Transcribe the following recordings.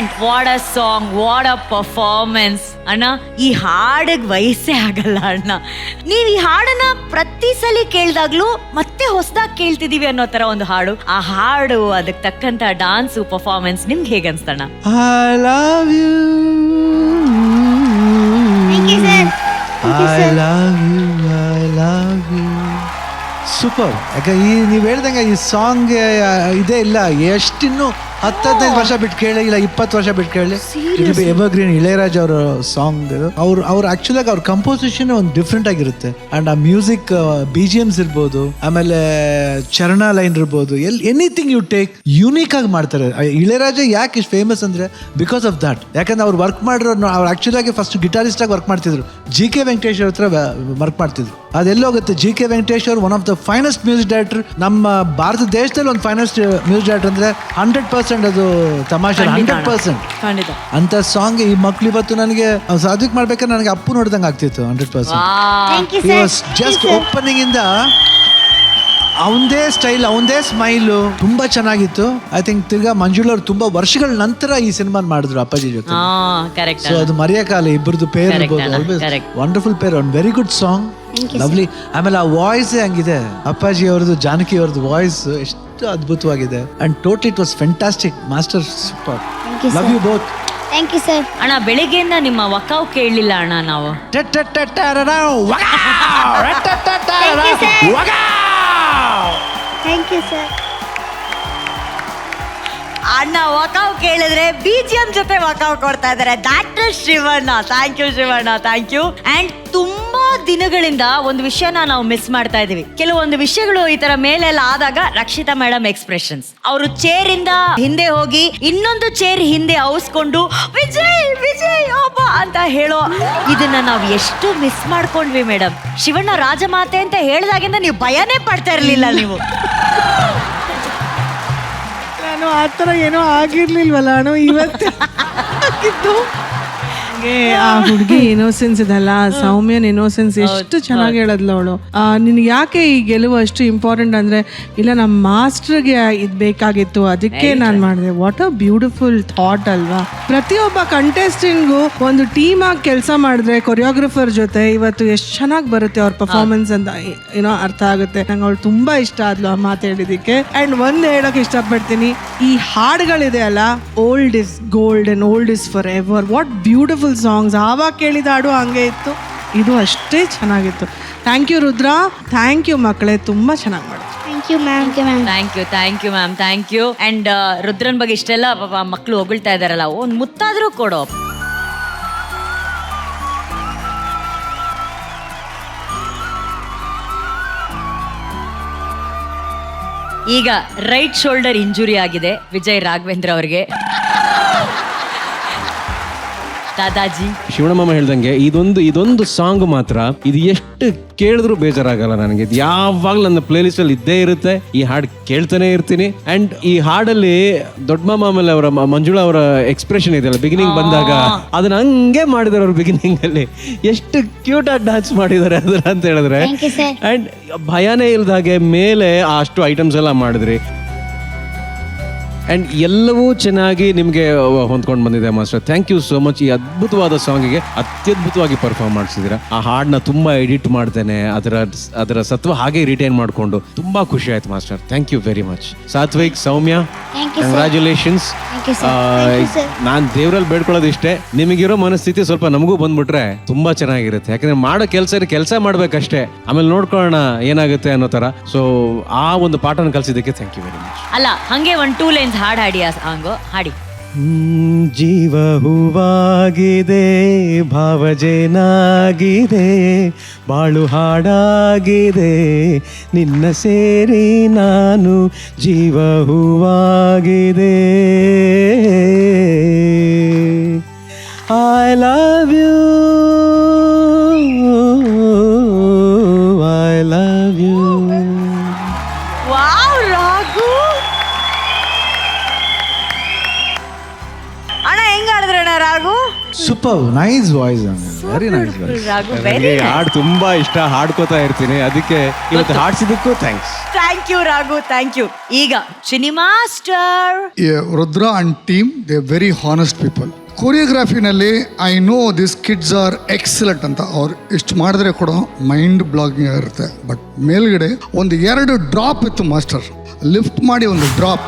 And what a song, what a performance. ಅಣ್ಣ, ಈ ಹಾಡಿಗೆ ವಯಸ್ಸೇ ಆಗಲ್ಲ ಅಣ್ಣ. ನೀವ್ ಈ ಹಾಡನ್ನ ಪ್ರತಿ ಸಲ ಕೇಳ್ದಾಗ್ಲೂ ಮತ್ತೆ ಹೊಸದಾಗಿ ಕೇಳ್ತಿದೀವಿ ಅನ್ನೋ ತರ ಒಂದು ಹಾಡು. ಆ ಹಾಡು, ಅದಕ್ಕೆ ತಕ್ಕಂತ ಡಾನ್ಸು, ಪರ್ಫಾರ್ಮೆನ್ಸ್ ನಿಮ್ಗೆ ಹೇಗೆ ಅನ್ಸ್ತಣ್ಣ? I love you. Thank you, sir. I love you. I love you. Super. ಯಾಕೆ ನೀವು ಹೇಳ್ದಂಗೆ ಈ ಸಾಂಗ್ ಇದೇ ಇಲ್ಲ, ಎಷ್ಟಿನ್ನು 10-15 ವರ್ಷ ಬಿಟ್ಟು ಕೇಳಿ, ಇಲ್ಲ 20 ವರ್ಷ ಬಿಟ್ಟು ಕೇಳಿ, ಇಟ್ ಬಿ ಎವರ್ಗ್ರೀನ್. ಇಳೆಯರಾಜ ಅವರ ಸಾಂಗ್. ಅವ್ರು ಆಕ್ಚುಲಾಗಿ ಅವ್ರ ಕಂಪೋಸಿಷನ್ ಒಂದು ಡಿಫ್ರೆಂಟ್ ಆಗಿರುತ್ತೆ. ಅಂಡ್ ಆ ಮ್ಯೂಸಿಕ್, BGMs ಇರ್ಬೋದು, ಆಮೇಲೆ ಚರಣ ಲೈನ್ ಇರ್ಬೋದು, ಎನಿಥಿಂಗ್ ಯು ಟೇಕ್ ಯೂನಿಕ್ ಆಗಿ ಮಾಡ್ತಾರೆ. ಇಳೆಯರಾಜ ಯಾಕೆ ಇಷ್ಟು ಫೇಮಸ್ ಅಂದ್ರೆ ಬಿಕಾಸ್ ಆಫ್ ದಟ್. ಯಾಕಂದ್ರೆ ಅವ್ರು ವರ್ಕ್ ಮಾಡಿರೋ, ಅವ್ರು ಆಕ್ಚುಲಾಗಿ ಫಸ್ಟ್ ಗಿಟಾರಿಸ್ಟ್ ಆಗಿ ವರ್ಕ್ ಮಾಡ್ತಿದ್ರು. GK ವೆಂಕಟೇಶ್ ಅವ್ರ ಹತ್ರ ವರ್ಕ್ ಮಾಡ್ತಿದ್ರು. ಅದೆಲ್ಲೋಗುತ್ತೆ. GK ವೆಂಕಟೇಶ್ ಅವರು one of the finest music director. ನಮ್ಮ ಭಾರತ ದೇಶದಲ್ಲಿ ಒಂದು ಫೈನೆಸ್ಟ್ ಮ್ಯೂಸಿಕ್ ಡೈರೆಕ್ಟರ್ ಅಂದ್ರೆ 100% ಅದು ತಮಾಷೆ. 100% ಅಂತ ಸಾಂಗ್ ಈ ಮಕ್ಳು ಇವತ್ತು ನನಗೆ ಸಾಧಿಕ್ ಮಾಡ್ಬೇಕಾದ್ರೆ ನನಗೆ ಅಪ್ಪು ನೋಡ್ದಂಗೆ ಆಗ್ತಿತ್ತು. 100%. ಜಸ್ಟ್ ಓಪನಿಂಗ್ ಇಂದ ಅವಂದೇ ಸ್ಟೈಲ್, ಅವಂದೇ ಸ್ಮೈಲು ತುಂಬಾ ಚೆನ್ನಾಗಿತ್ತು. ಐ ಥಿಂಕ್ ತಿರ್ಗಾ ಮಂಜುಳಾ ಅವ್ರು ತುಂಬಾ ವರ್ಷಗಳ ನಂತರ ಈ ಸಿನಿಮಾ ಮಾಡಿದ್ರು ಅಪ್ಪಾಜಿ ಜೊತೆ. ಸೊ ಅದು ಮರೆಯಕ್ಕಾಗಲ್ಲ. ಇಬ್ಬರದು ಪೇರ್ ವಂಡರ್ಫುಲ್ ಪೇರ್. ಒಂದು ವೆರಿ ಗುಡ್ ಸಾಂಗ್, ಲವ್ಲಿ. ಆಮೇಲೆ ಆ ವಾಯ್ಸ್ ಹಂಗಿದೆ, ಅಪ್ಪಾಜಿ ಅವ್ರದ್ದು, ಜಾನಕಿ ಅವ್ರದ್ದು ವಾಯ್ಸ್ ಎಷ್ಟು ಅದ್ಭುತವಾಗಿದೆ. And totally it was fantastic. Master, super. Love you both. Thank you sir. ಅಣ್ಣ, ಬೆಳಿಗ್ಗೆಯಿಂದ ನಿಮ್ಮ ವಕಾವ್ ಕೇಳಲಿಲ್ಲ ಅಣ್ಣ ನಾವು. Thank you sir. ಅಣ್ಣ ವಕಾವ್ ಕೇಳಿದ್ರೆ BGM ಜೊತೆ ವಕಾವ್ ಕೊಡ್ತಾ ಇದ್ದಾರೆ. That is Shivanna. Thank you Shivanna, thank you. And ತುಂಬಾ ದಿನಗಳಿಂದ ಒಂದು ವಿಷಯನ ನಾವು ಮಿಸ್ ಮಾಡ್ತಾ ಇದೀವಿ. ಕೆಲವೊಂದು ವಿಷಯಗಳು ಈ ತರ ಮೇಲೆಲ್ಲ ಆದಾಗ ರಕ್ಷಿತಾ ಮೇಡಮ್ ಎಕ್ಸ್ಪ್ರೆಷನ್ಸ್, ಅವರು ಚೇರ್ ಇಂದ ಹಿಂದೆ ಹೋಗಿ ಇನ್ನೊಂದು ಚೇರ್ ಹಿಂದೆ ಔಸ್ಕೊಂಡು ವಿಜಯ್ ವಿಜಯ್ ಒಬ್ಬ ಅಂತ ಹೇಳೋ, ಇದನ್ನ ನಾವು ಎಷ್ಟು ಮಿಸ್ ಮಾಡ್ಕೊಂಡ್ವಿ ಮೇಡಮ್. ಶಿವಣ್ಣ ರಾಜಮಾತೆ ಅಂತ ಹೇಳಿದಾಗಿಂದ ನೀವು ಭಯನೇ ಪಡ್ತಾ ಇರ್ಲಿಲ್ಲ ನೀವು. ನಾನು ಆ ಥರ ಏನೋ ಆಗಿರ್ಲಿಲ್ವಲ್ಲ ಅಣ್ಣ ಇವತ್ತು. ಆ ಹುಡುಗಿ ಇನೋಸೆನ್ಸ್ ಇದಲ್ಲ, ಸೌಮ್ಯನ್ ಇನೋಸೆನ್ಸ್ ಎಷ್ಟು ಚೆನ್ನಾಗಿ ಹೇಳದ್ಲು ಅವಳು. ನಿನ್ಗೆ ಯಾಕೆ ಈ ಗೆಲುವು ಅಷ್ಟು ಇಂಪಾರ್ಟೆಂಟ್ ಅಂದ್ರೆ, ಇಲ್ಲ ನಮ್ಮ ಮಾಸ್ಟರ್ಗೆ ಇದು ಬೇಕಾಗಿತ್ತು ಅದಕ್ಕೆ ನಾನು ಮಾಡಿದೆ. ವಾಟ್ ಅ ಬ್ಯೂಟಿಫುಲ್ ಥಾಟ್ ಅಲ್ವಾ. ಪ್ರತಿಯೊಬ್ಬ ಕಂಟೆಸ್ಟೆಂಟ್ಗೂ ಒಂದು ಟೀಮ್ ಆಗಿ ಕೆಲಸ ಮಾಡಿದ್ರೆ ಕೊರಿಯೋಗ್ರಫರ್ ಜೊತೆ ಇವತ್ತು ಎಷ್ಟು ಚೆನ್ನಾಗಿ ಬರುತ್ತೆ ಅವ್ರ ಪರ್ಫಾರ್ಮೆನ್ಸ್ ಅಂತ ಏನೋ ಅರ್ಥ ಆಗುತ್ತೆ. ನಂಗೆ ಅವಳು ತುಂಬಾ ಇಷ್ಟ ಆದ್ಲು ಆ ಮಾತು ಹೇಳಿದಕ್ಕೆ. ಅಂಡ್ ಒಂದು ಹೇಳೋಕೆ ಇಷ್ಟಪಡ್ತೀನಿ, ಈ ಹಾಡುಗಳಿದೆ ಅಲ್ಲ, old is gold and old is forever. What beautiful songs. ಆವಾಗ ಕೇಳಿದ ಹಾಡು ಹಂಗೆ ಇತ್ತು, ಇದು ಅಷ್ಟೇ ಚೆನ್ನಾಗಿತ್ತು. Thank you Rudra, thank you ಮಕ್ಕಳೇ, ತುಂಬಾ ಚೆನ್ನಾಗಿ ಮಾಡಿದ್ರು. Thank you ma'am. Thank you, thank you ma'am, thank you. And ರುದ್ರನ್ ಬಗ್ಗೆ ಇಷ್ಟೆಲ್ಲ ಮಕ್ಕಳು ಹೊಗಳ್ತಾ ಇದಾರಲ್ಲ, ಒಂದು ಮುತ್ತಾದ್ರೂ ಕೊಡೋ. ಈಗ ರೈಟ್ ಶೋಲ್ಡರ್ ಇಂಜುರಿ ಆಗಿದೆ ವಿಜಯ್ ರಾಘವೇಂದ್ರ ಅವ್ರಿಗೆ. ದಾದಾಜಿ, ಶಿವಣ್ಣಮ್ಮ ಹೇಳ್ದಂಗೆ ಇದೊಂದು ಸಾಂಗ್ ಮಾತ್ರ, ಇದು ಎಷ್ಟು ಕೇಳಿದ್ರು ಬೇಜಾರಾಗಲ್ಲ ನನಗೆ. ಇದು ಯಾವಾಗ್ಲೂ ನನ್ನ ಪ್ಲೇ ಲಿಸ್ಟ್ ಅಲ್ಲಿ ಇದ್ದೇ ಇರುತ್ತೆ. ಈ ಹಾಡು ಕೇಳ್ತಾನೆ ಇರ್ತೀನಿ. ಅಂಡ್ ಈ ಹಾಡಲ್ಲಿ ದೊಡ್ಡ ಮಾಮ ಆಮೇಲೆ ಅವರ ಮಂಜುಳಾ ಅವರ ಎಕ್ಸ್ಪ್ರೆಷನ್ ಇದೆಯಲ್ಲ ಬಿಗಿನಿಂಗ್ ಬಂದಾಗ, ಅದನ್ನ ಹಂಗೆ ಮಾಡಿದಾರೆ ಅವ್ರು. ಬಿಗಿನಿಂಗ್ ಅಲ್ಲಿ ಎಷ್ಟು ಕ್ಯೂಟ್ ಆಗಿ ಡಾನ್ಸ್ ಮಾಡಿದ್ದಾರೆ ಅದನ್ನ ಅಂತ ಹೇಳಿದ್ರೆ. ಅಂಡ್ ಭಯನೇ ಇಲ್ದಾಗೆ ಮೇಲೆ ಅಷ್ಟು ಐಟಮ್ಸ್ ಎಲ್ಲ ಮಾಡಿದ್ರಿ. ಅಂಡ್ ಎಲ್ಲವೂ ಚೆನ್ನಾಗಿ ನಿಮಗೆ ಹೊಂದ್ಕೊಂಡು ಬಂದಿದೆ master. Thank you so much. ಈ ಅದ್ಭುತವಾದ ಸಾಂಗಿಗೆ ಅತ್ಯದ್ಭುತವಾಗಿ ಪರ್ಫಾರ್ಮ್ ಮಾಡಿಸಿದ್ದೀರಾ. ಆ ಹಾಡನ್ನ ತುಂಬಾ ಎಡಿಟ್ ಮಾಡ್ತೇನೆ, ಅದರ ಸತ್ವ ಹಾಗೆ ರಿಟೈನ್ ಮಾಡಿಕೊಂಡು ತುಂಬಾ ಖುಷಿ ಆಯ್ತು master. Thank you very much. Satvik, Soumya, congratulations. ನಾನ್ ದೇವರಲ್ಲಿ ಬೇಡ್ಕೊಳ್ಳೋದು ಇಷ್ಟೇ, ನಿಮಗಿರೋ ಮನಸ್ಥಿತಿ ಸ್ವಲ್ಪ ನಮಗೂ ಬಂದ್ಬಿಟ್ರೆ ತುಂಬಾ ಚೆನ್ನಾಗಿರುತ್ತೆ. ಯಾಕಂದ್ರೆ ಮಾಡೋ ಕೆಲಸ ಮಾಡ್ಬೇಕಷ್ಟೇ, ಆಮೇಲೆ ನೋಡ್ಕೊಳ್ಳೋಣ ಏನಾಗುತ್ತೆ ಅನ್ನೋ ತರ. ಸೊ ಆ ಒಂದು ಪಾಠನ ಕಲಿಸಿದ್ದಕ್ಕೆ ಥ್ಯಾಂಕ್ ಯು ವೆರಿ ಮಚ್. ಅಲ್ಲ, ಹಂಗೆ 1-2 ಲೈನ್ಸ್ ಹಾಡು ಹಾಡಿ. ಆ ಸಾಂಗು ಹಾಡಿ. ಜೀವ ಹೂವಾಗಿದೆ, ಭಾವಜೇನಾಗಿದೆ, ಬಾಳು ಹಾಡಾಗಿದೆ, ನಿನ್ನ ಸೇರಿ ನಾನು ಜೀವ ಹೂವಾಗಿದೆ. I love you, I love you. Wow Raghu ಅಣ್ಣ, ಹೆಂಗ ಆಡಿದ್ರಣ್ಣ Raghu? Super nice voice, very nice voice. Raghu ನನಗೆ ಈ ಹಾಡು ತುಂಬಾ ಇಷ್ಟ, ಹಾಡ್ಕೋತಾ ಇರ್ತೀನಿ, ಅದಕ್ಕೆ ಇವತ್ತು ಹಾಡ್ಸಿದ್ದಕ್ಕೂ thanks. Thank you Raghu, thank you. ಈಗ Chini master. Rudra and team, they're very honest people. ಕೊರಿಯೋಗ್ರಫಿನಲ್ಲಿ I know this kids are excellent ಅಂತ. ಅವ್ರು ಇಷ್ಟು ಮಾಡಿದ್ರೆ ಕೂಡ ಮೈಂಡ್ ಬ್ಲಾಗಿಂಗ್ ಇರುತ್ತೆ. ಬಟ್ ಮೇಲ್ಗಡೆ ಒಂದು 2 ಡ್ರಾಪ್ ಇತ್ತು ಮಾಸ್ಟರ್, ಲಿಫ್ಟ್ ಮಾಡಿ ಒಂದು ಡ್ರಾಪ್,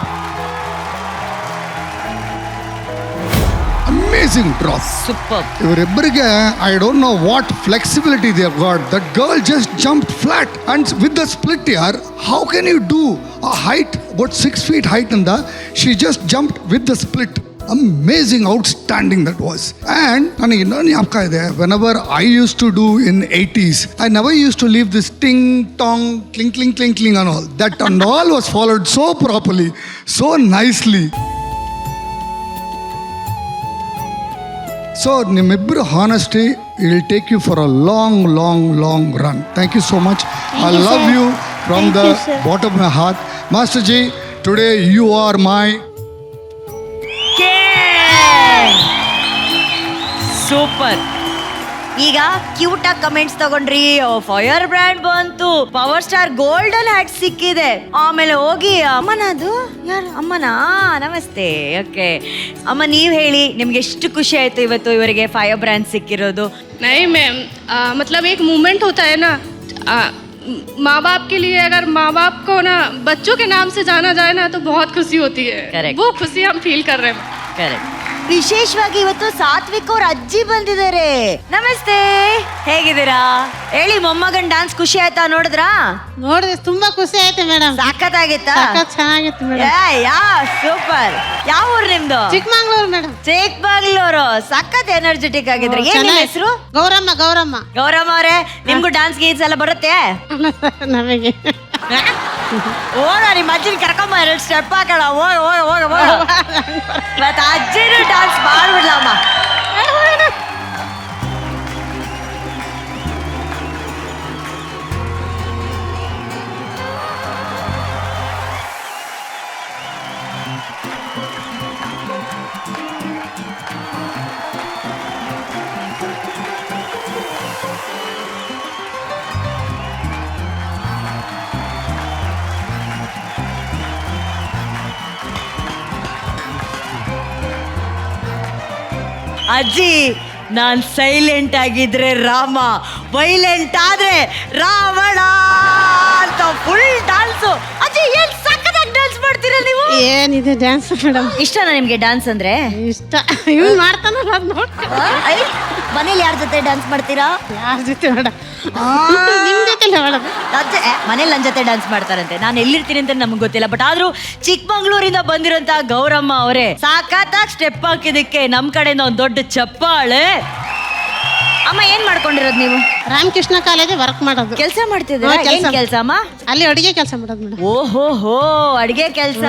ಅಮೇಸಿಂಗ್ ಡ್ರಾಪ್. ಸೂಪರ್. ಇವರಿಬ್ಬರಿಗೆ I don't know what flexibility they got. That girl just jump flat and with the split ಯಾರ್. How can you do a height about 6 feet height ಇಂದ she just jumped with the split. Amazing, outstanding that was. And ನನಗೆ ಇನ್ನೊಂದು ಜ್ಞಾಪಕ ಇದೆ, whenever I used to do in 80s, I never used to leave this ting tong cling cling cling cling and all that and all was followed so properly, so nicely. So ನಿಮ್ಮಿಬ್ಬರು honesty will take you for a long long long run. Thank you so much. I you, love sir. you from Thank the you, sir. bottom of my heart. Master Ji, today you are my super. ಈಗ cute ಆಗಿ comments ತಗೊಂಡ್ರಿ, fire brand ಬಂತು, power star golden hat ಸಿಕ್ಕಿದೆ, ಆಮೇಲೆ ಹೋಗಿ ಅಮ್ಮನ, ಅದು ಯಾರು ಅಮ್ಮನಾ, ನಮಸ್ತೆ. ಓಕೆ ಅಮ್ಮ, ನೀವ್ ಹೇಳಿ, ನಿಮ್ಗೆ ಎಷ್ಟು ಖುಷಿ ಆಯ್ತು ಇವತ್ತು ಇವರಿಗೆ ಫೈರ್ ಬ್ರ್ಯಾಂಡ್ ಸಿಕ್ಕಿರೋದು? नहीं मैम, मतलब एक मूवमेंट होता है ना, माँ बाप के लिए अगर माँ बाप को ना बच्चों के नाम से जाना जाए ना तो बहुत खुशी होती है. Correct. वो खुशी हम फील कर रहे हैं. ಕರೆಕ್ಟ್. ವಿಶೇಷವಾಗಿ ಇವತ್ತು ಸಾತ್ವಿಕ್ ಅವ್ರ ಅಜ್ಜಿ ಬಂದಿದ್ದಾರೆ. ನಮಸ್ತೆ, ಹೇಗಿದ್ದೀರಾ? ಹೇಳಿ, ಮೊಮ್ಮಗನ್ ಡಾನ್ಸ್ ಖುಷಿ ಆಯ್ತಾ? ನೋಡಿದ್ರಾ? ನೋಡಿದ್ರೆ ತುಂಬಾ ಖುಷಿ ಆಯ್ತು ಮೇಡಮ್. ಸಖತ್ತಾಗಿತ್ತಾ? ಚೆನ್ನಾಗಿತ್ತು ಮೇಡಮ್. ಸೂಪರ್. ಯಾವ ಊರು ನಿಮ್ದು? ಚಿಕ್ಕಮಂಗ್ಳೂರು ಮೇಡಮ್. ಚಿಕ್ಕಮಂಗ್ಳೂರು. ಸಖತ್ ಎನರ್ಜೆಟಿಕ್ ಆಗಿದ್ರೆ. ಏನ್ ನಿಮ್ಮ ಹೆಸರು? ಗೌರಮ್ಮ. ಗೌರಮ್ಮ ಅವರೇ, ನಿಮ್ಗೂ ಡಾನ್ಸ್ ಗೀನ್ಸ್ ಎಲ್ಲ ಬರುತ್ತೆ? ನಮಗೆ ಹೋಗ, ನಿಮ್ಮ ಅಜ್ಜಿನ ಕರ್ಕೊಂಬ, 2 ಸ್ಟೆಪ್ ಹಾಕೋಣ. ಹೋಗ ಮತ್ತೆ ಅಜ್ಜಿನೂ ಡಾನ್ಸ್ ಮಾಡ್ಬಿಡ್ಲಮ್ಮ. ಅಜ್ಜಿ, ನಾನ್ ಸೈಲೆಂಟ್ ಆಗಿದ್ರೆ ರಾಮ, ವೈಲೆಂಟ್ ಆದ್ರೆ ರಾವಣ ಅಂತ ಫುಲ್ ಡಾನ್ಸು. ಅಜ್ಜಿ, ಏನ್ ಸಖತ್ತಾಗಿ ಡಾನ್ಸ್ ಮಾಡ್ತೀರಾ ನೀವು? ಏನಿದೆ ಡ್ಯಾನ್ಸ್ ಮೇಡಮ್. ಇಷ್ಟನಾ ನಿಮ್ಗೆ ಡಾನ್ಸ್ ಅಂದ್ರೆ? ಇಷ್ಟ. ಇವ್ನು ಮಾಡ್ತಾನಲ್ಲ, ಅದ್ ನೋಡ್ಕೊಂಡು ಮನೇಲಿ ಯಾರ ಜೊತೆ ಡಾನ್ಸ್ ಮಾಡ್ತೀರಾ? ಯಾರ ಜೊತೆ ಮೇಡಮ್? ನಿಮ್ ಜೊತೆ ಮೇಡಮ್. ಮನೇಲಿ ನನ್ನ ಜೊತೆ ಡಾನ್ಸ್ ಮಾಡ್ತಾರಂತೆ. ನಾನು ಎಲ್ಲಿರ್ತೀನಿ ಅಂತ ನಮ್ಗೆ ಗೊತ್ತಿಲ್ಲ, ಬಟ್ ಆದ್ರೂ ಚಿಕ್ಕಮಂಗ್ಳೂರಿಂದ ಬಂದಿರೋಂತ ಗೌರಮ್ಮ ಅವರೇ ಸಾಕಾತಾಗಿ ಸ್ಟೆಪ್ ಹಾಕಿದಕ್ಕೆ ನಮ್ ಕಡೆಯಿಂದ ಒಂದು ದೊಡ್ಡ ಚಪ್ಪಾಳೆ. ಅಮ್ಮ, ಏನ್ ಮಾಡ್ಕೊಂಡಿರೋದು ನೀವು? ರಾಮಕೃಷ್ಣ ಕಾಲೇಜ್ ವರ್ಕ್ ಮಾಡೋದು. ಕೆಲಸ ಮಾಡ್ತಿದ್ದೀರಾ? ಏನ್ ಕೆಲಸ ಅಮ್ಮ? ಅಲ್ಲಿ ಅಡುಗೆ ಕೆಲಸ ಮಾಡೋದು ಮೇಡಮ್. ಓಹೋ, ಅಡಿಗೆ ಕೆಲಸ.